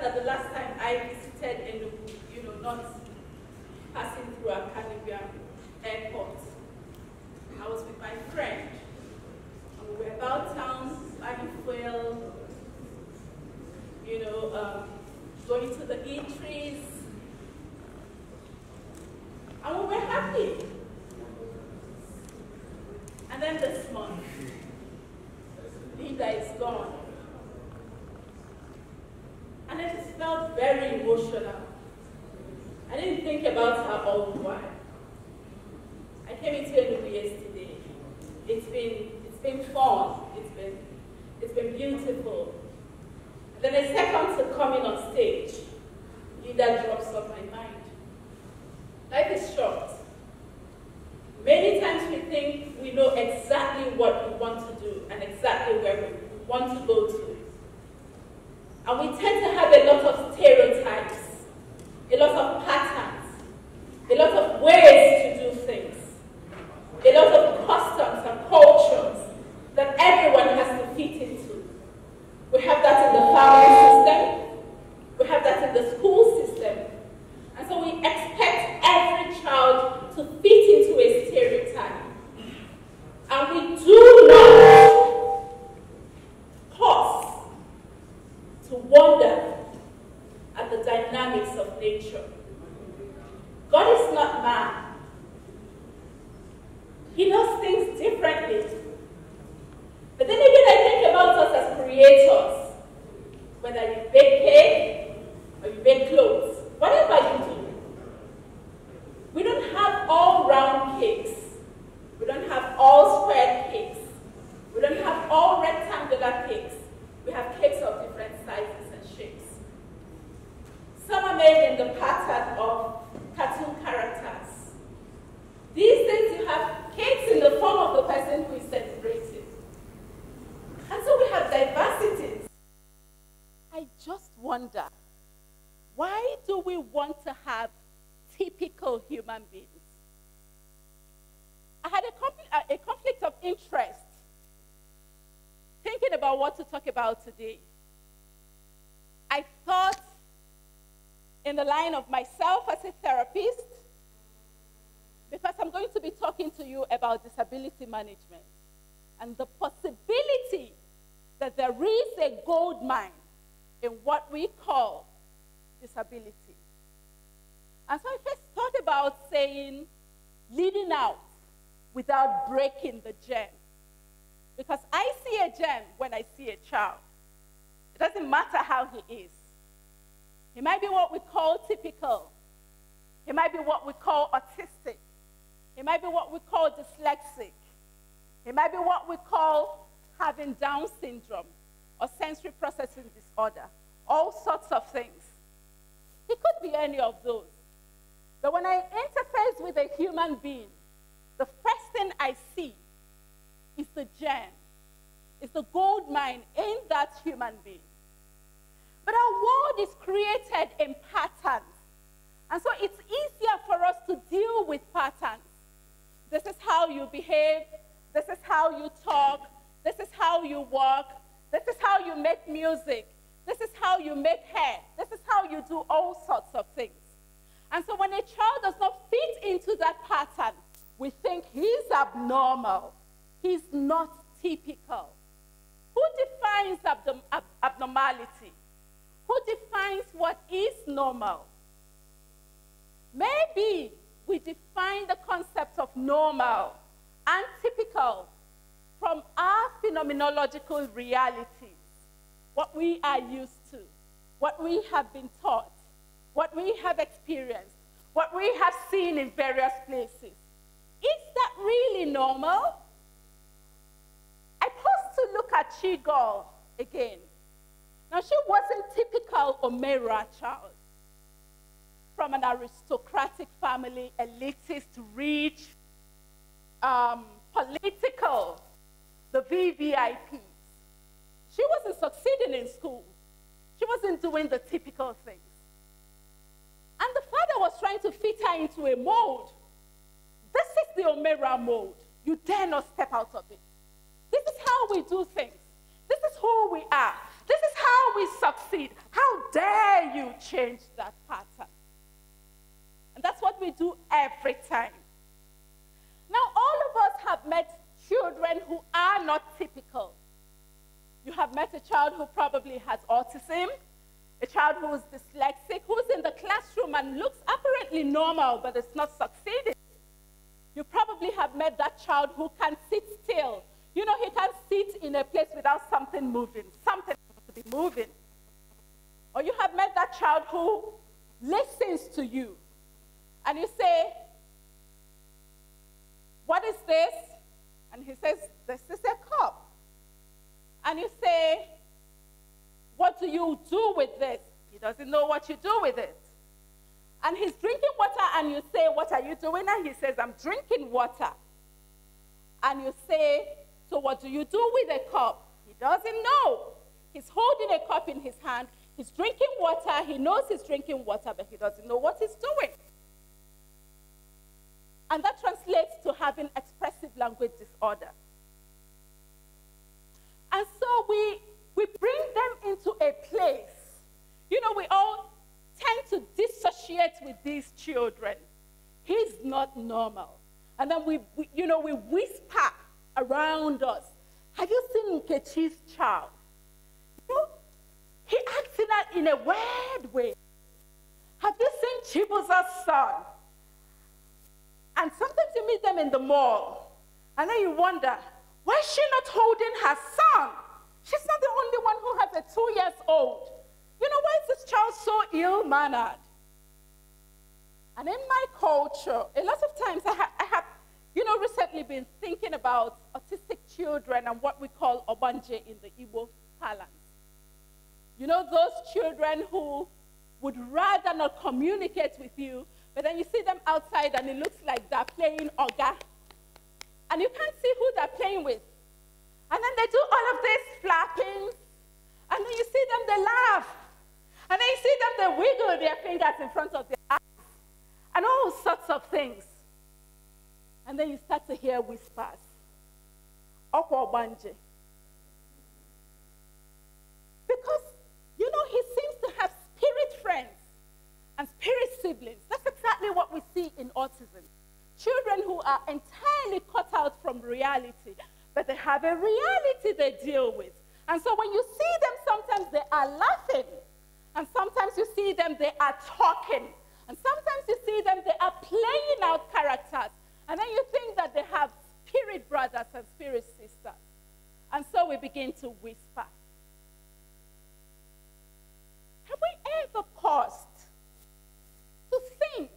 that the last time I visited Enugu, you know, not passing through a Caribbean airport, I was with my friend. We were about town, buying fuel, you know, going to the eateries, and we were happy. And then this month, Linda is gone. And it just felt very emotional. I didn't think about her all the while. I came into Enugu yesterday. It's been fun. It's been beautiful. And then a second to coming on stage, Linda drops on my mind. Life is short. Many times we think we know exactly what we want to do and exactly where we want to go to. And we tend to have a lot of stereotypes, a lot of patterns, a lot of ways to do things, a lot of customs and cultures that everyone has to fit into. We have that in the family system, we have that in the school system, and so we expect every child to fit into a stereotype. And we do not pause to wonder at the dynamics of nature. God is not man. He does things differently. But then again, I think about us as creators. Whether you bake cake or you bake clothes, whatever you do, we don't have all round cakes. We don't have all square cakes. We don't have all rectangular cakes. We have cakes of different sizes and shapes. Some are made in the pattern of cartoon characters. These days you have cakes in the form of the person who is celebrating. And so we have diversities. I just wonder, why do we want to have typical human beings? I had a conflict of interest thinking about what to talk about today. I thought in the line of myself as a therapist, because I'm going to be talking to you about disability management and the possibility that there is a gold mine in what we call disability. And so I first thought about saying, leading out without breaking the gem. Because I see a gem when I see a child. It doesn't matter how he is. He might be what we call typical. He might be what we call autistic. He might be what we call dyslexic. He might be what we call having Down syndrome or sensory processing disorder. All sorts of things. He could be any of those. But when I interface with a human being, the first thing I see is the gem. It's the gold mine in that human being. But our world is created in patterns. And so it's easier for us to deal with patterns. This is how you behave. This is how you talk. This is how you walk. This is how you make music. This is how you make hair. This is how you do all sorts of things. And so when a child does not fit into that pattern, we think he's abnormal. He's not typical. Who defines abnormality? Who defines what is normal? Maybe we define the concept of normal and typical from our phenomenological realities, what we are used to, what we have been taught, what we have experienced, what we have seen in various places. Is that really normal? I paused to look at Chigol again. Now, she wasn't typical Omera child. From an aristocratic family, elitist, rich, political, the VVIPs. She wasn't succeeding in school. She wasn't doing the typical things. And the father was trying to fit her into a mold. This is the Omera mold. You dare not step out of it. This is how we do things. This is who we are. This is how we succeed. How dare change that pattern. And that's what we do every time. Now, all of us have met children who are not typical. You have met a child who probably has autism, a child who is dyslexic, who's in the classroom and looks apparently normal, but is not succeeding. You probably have met that child who can sit still. You know, he can't sit in a place without something moving. Something has to be moving. Or you have met that child who listens to you. And you say, what is this? And he says, this is a cup. And you say, what do you do with this? He doesn't know what you do with it. And he's drinking water, and you say, what are you doing? And he says, I'm drinking water. And you say, so what do you do with a cup? He doesn't know. He's holding a cup in his hand. He's drinking water. He knows he's drinking water, but he doesn't know what he's doing. And that translates to having expressive language disorder. And so we bring them into a place. You know, we all tend to dissociate with these children. He's not normal. And then we whisper around us. Have you seen Nkechi's child? You know, he acts in a weird way. Have you seen Chibuza's son? And sometimes you meet them in the mall, and then you wonder, why is she not holding her son? She's not the only one who has a 2-year-old. You know, why is this child so ill-mannered? And in my culture, a lot of times I have, you know, recently been thinking about autistic children and what we call obanje in the Igbo parlance. You know, those children who would rather not communicate with you, but then you see them outside and it looks like they're playing Oga. And you can't see who they're playing with. And then they do all of this flapping. And then you see them, they laugh. And then you see them, they wiggle their fingers in front of their eyes. And all sorts of things. And then you start to hear whispers. Okwa Banje. Because, you know, he seems to have spirit friends and spirit siblings. That's exactly what we see in autism. Children who are entirely cut out from reality, but they have a reality they deal with. And so when you see them, sometimes they are laughing. And sometimes you see them, they are talking. And sometimes you see them, they are playing out characters. And then you think that they have spirit brothers and spirit sisters. And so we begin to whisper. Have we ever paused to think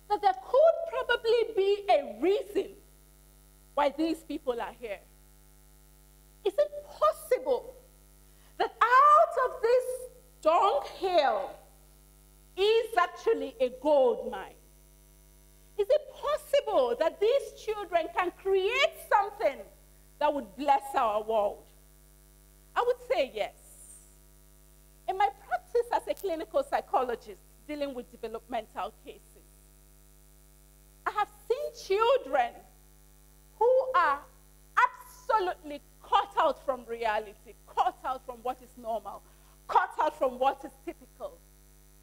that there could probably be a reason why these people are here? Is it possible that out of this dunghill is actually a gold mine? Is it possible that these children can create something that would bless our world? I would say yes. In my practice as a clinical psychologist dealing with developmental cases, I have seen children who are absolutely cut out from reality, cut out from what is normal, cut out from what is typical,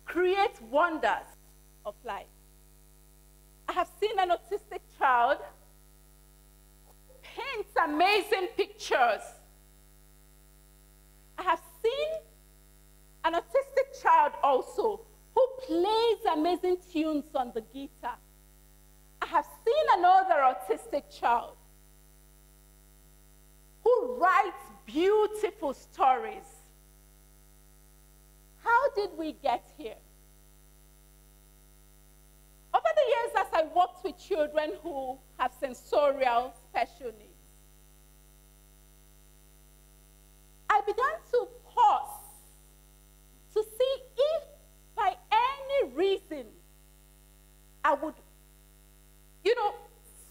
create wonders of life. I have seen an autistic child paint amazing pictures. I have seen an autistic child also who plays amazing tunes on the guitar. I have seen another autistic child who writes beautiful stories. How did we get here? Over the years, as I worked with children who have sensorial special needs, I began to pause to see if by any reason I would, you know,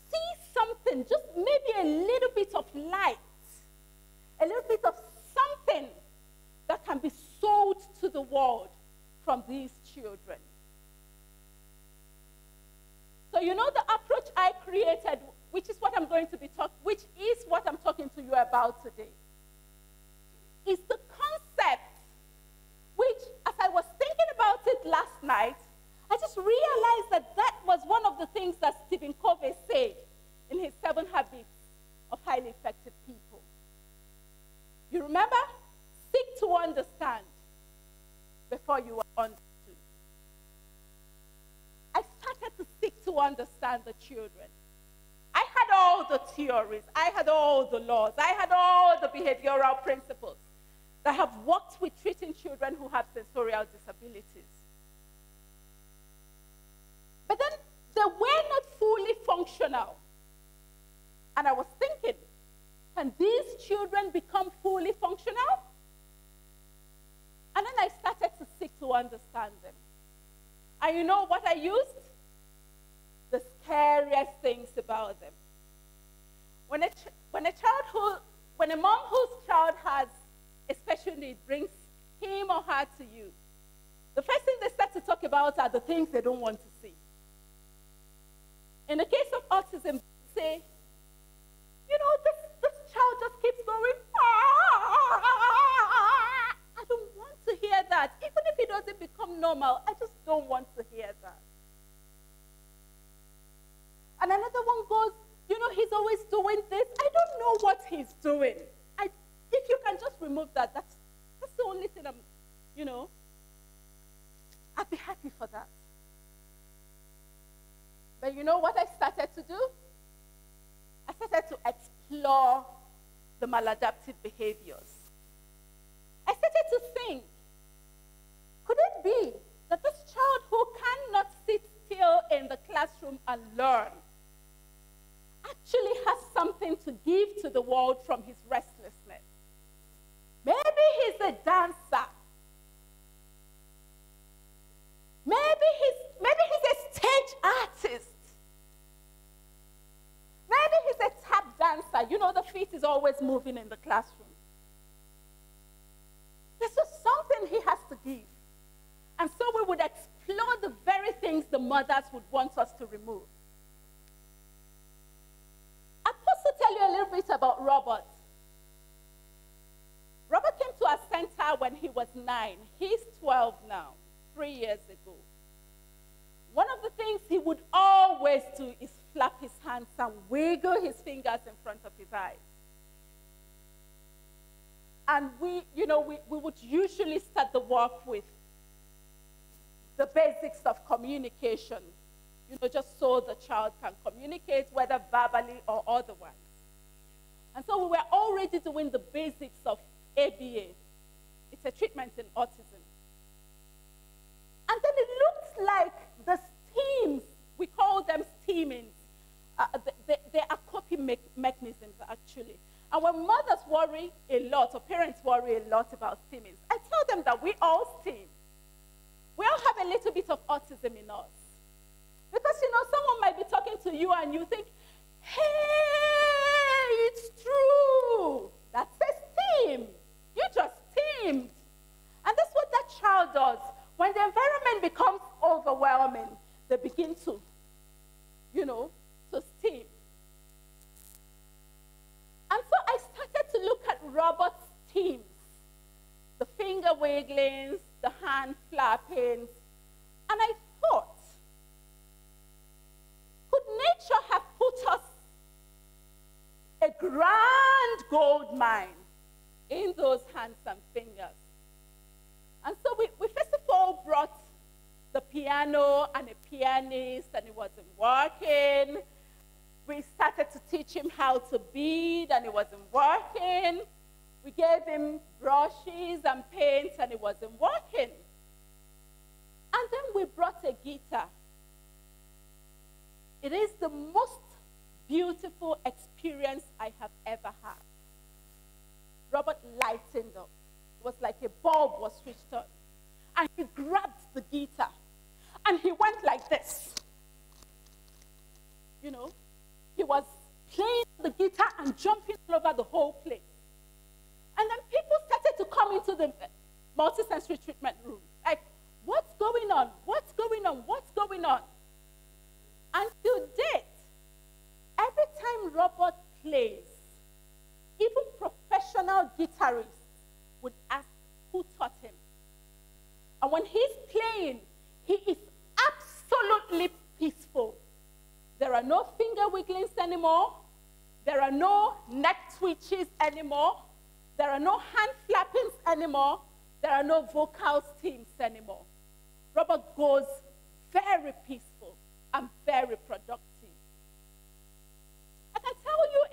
see something, just maybe a little bit of light, a little bit of something that can be sold to the world from these children. So you know the approach I created, which is what I'm going to be talking to you about today, is the concept understand before you are understood. I started to seek to understand the children. I had all the theories. I had all the laws. I had all the behavioral principles that have worked with treating children who have sensorial disabilities. But then they were not fully functional. And I was thinking, can these children become fully functional? And then I started to seek to understand them. And you know what I used? The scariest things about them. When a mom whose child has a special need brings him or her to you, the first thing they start to talk about are the things they don't want to see. In the case of autism, say, you know, this child just keeps going, I don't want to hear that. Even if it doesn't become normal, I just don't want to hear that. And another one goes, you know, he's always doing this. I don't know what he's doing. If you can just remove that, that's the only thing you know, I'd be happy for that. But you know what I started to do? I started to explore the maladaptive behaviors. I started to think, could it be that this child who cannot sit still in the classroom and learn actually has something to give to the world from his restlessness? Maybe he's a dancer. Maybe he's a stage artist. Maybe he's a tap dancer. You know, the feet is always moving in the classroom. There's just something he has to give. And so we would explore the very things the mothers would want us to remove. I'm supposed to tell you a little bit about Robert. Robert came to our center when he was 9. He's 12 now, 3 years ago. One of the things he would always do is flap his hands and wiggle his fingers in front of his eyes. And we would usually start the work with the basics of communication, you know, just so the child can communicate, whether verbally or otherwise. And so we were already doing the basics of ABA. It's a treatment in autism. And then it looks like the steams, we call them steamings, they are coping mechanisms, actually. And when mothers worry a lot, or parents worry a lot about steamings, I tell them that we all steam. We all have a little bit of autism in us. Because, you know, someone might be talking to you and you think, hey, it's true. That's a steam. You just steamed. And that's what that child does. When the environment becomes overwhelming, they begin to, you know, to steam. And so I started to look at Robert's steams, the finger wigglings, the hand flappings, and I thought, could nature have put us a grand gold mine in those hands and fingers? And so we first of all brought the piano and a pianist, and it wasn't working. We started to teach him how to bead, and it wasn't working. We gave him brushes and paints, and it wasn't working. And then we brought a guitar. It is the most beautiful experience I have ever had. Robert lightened up. It was like a bulb was switched on. And he grabbed the guitar, and he went like this. You know, he was playing the guitar and jumping all over the whole place. And then people started to come into the multisensory treatment room. Like, what's going on? What's going on? What's going on? And to date, every time Robert plays, even professional guitarists would ask who taught him. And when he's playing, he is absolutely peaceful. There are no finger wigglings anymore. There are no neck twitches anymore. There are no hand flappings anymore. There are no vocal teams anymore. Rubber goes very peaceful and very productive. I can tell you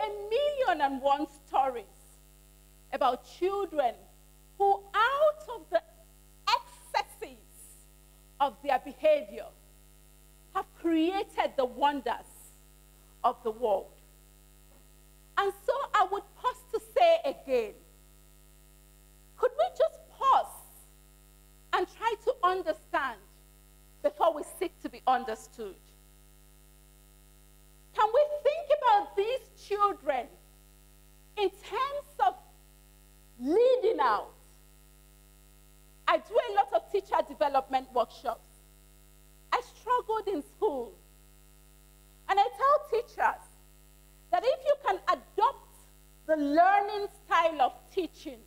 1,000,001 stories about children who, out of the excesses of their behavior, have created the wonders of the world. And so I would pause to say again, could we just pause and try to understand before we seek to be understood? Can we think about these children in terms of leading out? I do a lot of teacher development workshops. I struggled in school. And I tell teachers that if you can adopt the learning style of teaching,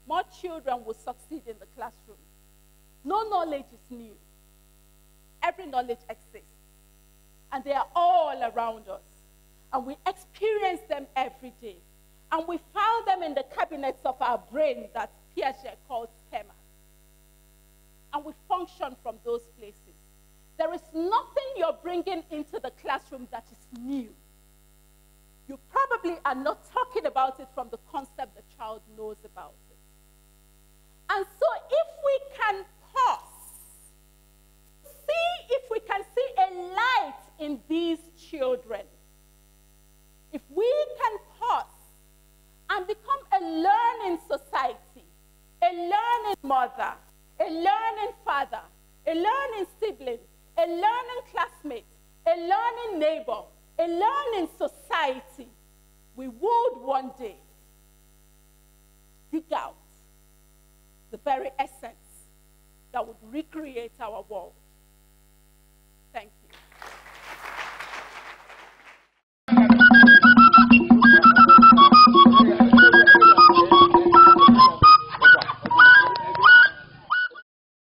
more children will succeed in the classroom. No knowledge is new. Every knowledge exists. And they are all around us. And we experience them every day. And we found them in the cabinets of our brain that Piaget called schema. And we function from those places. There is nothing you're bringing into the classroom that is new. You probably are not talking about it from the concept the child knows about it. And so if we can pause, see if we can see a light in these children, if we can pause and become a learning society, a learning mother, a learning father, a learning sibling, a learning classmate, a learning neighbor, a learning society, we would one day dig out the very essence that would recreate our world.